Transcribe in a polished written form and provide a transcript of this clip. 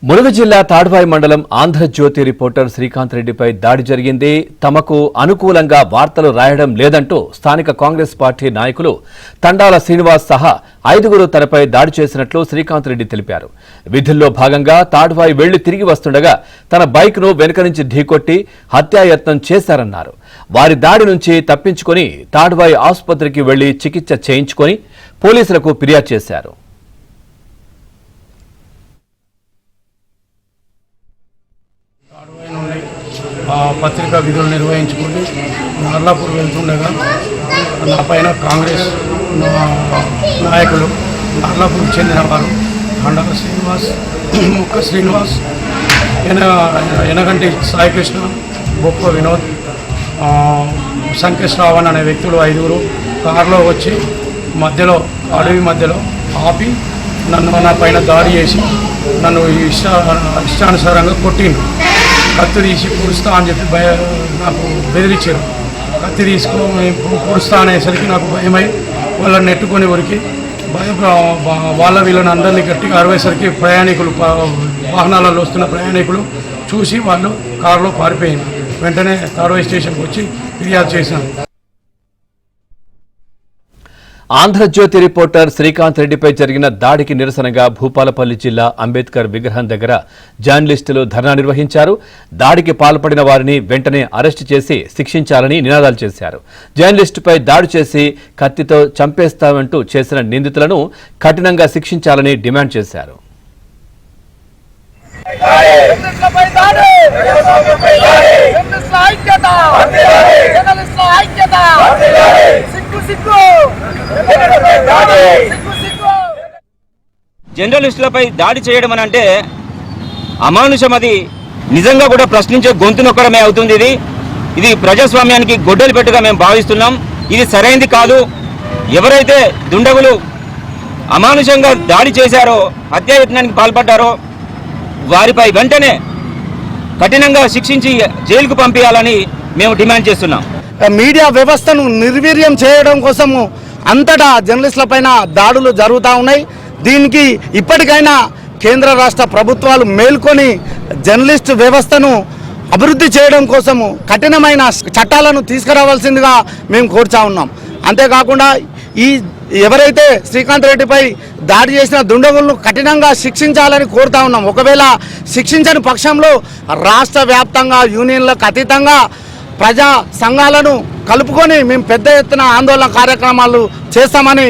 ములుగు జిల్లా తాడ్వాయి మండలం ఆంధ్రజ్యోతి రిపోర్టర్ శ్రీకాంత్ రెడ్డిపై దాడి జరిగింది. తమకు అనుకూలంగా వార్తలు రాయడం లేదంటూ స్థానిక కాంగ్రెస్ పార్టీ నాయకులు తండాల శ్రీనివాస్ సహా 5గురు తనపై దాడి చేసినట్లు శ్రీకాంత్ రెడ్డి తెలిపారు. విధుల్లో భాగంగా తాడ్వాయి వెళ్లి తిరిగి వస్తుండగా తన బైక్ ను వెనుక నుంచి ఢీకొట్టి హత్యాయత్నం చేశారన్నారు. వారి దాడి నుంచి తప్పించుకొని తాడ్వాయి ఆసుపత్రికి వెళ్లి చికిత్స చేయించుకొని పోలీసులకు ఫిర్యాదు చేశారు. పత్రికా విధులు నిర్వహించుకుని నర్లాపూర్ వెళ్తుండగా నా పైన కాంగ్రెస్ నాయకులు నర్లాపూర్కి చెందిన వారు తండాల శ్రీనివాస్, ముక్క శ్రీనివాస్, ఎనగంటి సాయికృష్ణ, బొప్ప వినోద్, సంకేష్ రావణ్ అనే వ్యక్తులు 5గురు కారులో వచ్చి మధ్యలో అడవి మధ్యలో ఆపి నా పైన దాడి చేసి నన్ను ఇష్టానుసారంగా కొట్టిండు. కత్తి తీసి పూడుస్తా అని చెప్పి నాకు బెదిరించారు. కత్తి తీసుకొని పూడుస్తా అనేసరికి నాకు భయమై వాళ్ళని నెట్టుకొని ఉరికి వీళ్ళని అందరినీ గట్టిగా అరవేసరికి ప్రయాణికులు వాహనాలలో వస్తున్న ప్రయాణికులు చూసి వాళ్ళు కారులో పారిపోయింది. వెంటనే తాడ్వాయి స్టేషన్కి వచ్చి ఫిర్యాదు చేశాను. ఆంధ్రజ్యోతి రిపోర్టర్ శ్రీకాంత్ రెడ్డిపై జరిగిన దాడికి నిరసనగా భూపాలపల్లి జిల్లా అంబేద్కర్ విగ్రహం దగ్గర జర్నలిస్టులు ధర్నా నిర్వహించారు. దాడికి పాల్పడిన వారిని వెంటనే అరెస్టు చేసి శిక్షించాలని నినాదాలు చేశారు. జర్నలిస్టుపై దాడి చేసి కత్తితో చంపేస్తామంటూ చేసిన నిందితులను కఠినంగా శిక్షించాలని డిమాండ్ చేశారు. జర్నలిస్టులపై దాడి చేయడం అని అంటే అమానుషం. అది నిజంగా కూడా ప్రశ్నించే గొంతు నొక్కడమే అవుతుంది. ఇది ప్రజాస్వామ్యానికి గొడ్డలి పెట్టుగా మేము భావిస్తున్నాం. ఇది సరైనది కాదు. ఎవరైతే దుండగులు అమానుషంగా దాడి చేశారో, హత్యాయత్నానికి పాల్పడ్డారో వారిపై వెంటనే కఠినంగా శిక్షించి జైలుకు పంపించాలని మేము డిమాండ్ చేస్తున్నాం. మీడియా వ్యవస్థను నిర్వీర్యం చేయడం కోసము అంతటా జర్నలిస్టులపైన దాడులు జరుగుతూ ఉన్నాయి. దీనికి ఇప్పటికైనా కేంద్ర రాష్ట్ర ప్రభుత్వాలు మేల్కొని జర్నలిస్టు వ్యవస్థను అభివృద్ధి చేయడం కోసము కఠినమైన చట్టాలను తీసుకురావాల్సిందిగా మేము కోరుతా ఉన్నాం. అంతేకాకుండా ఎవరైతే శ్రీకాంత్ రెడ్డిపై దాడి చేసిన దుండగులను కఠినంగా శిక్షించాలని కోరుతా ఉన్నాం. ఒకవేళ శిక్షించని పక్షంలో రాష్ట్ర వ్యాప్తంగా యూనియన్లకు అతీతంగా ప్రజా సంఘాలను కలుపుకొని మేము పెద్ద ఎత్తున ఆందోళన కార్యక్రమాలు చేస్తామని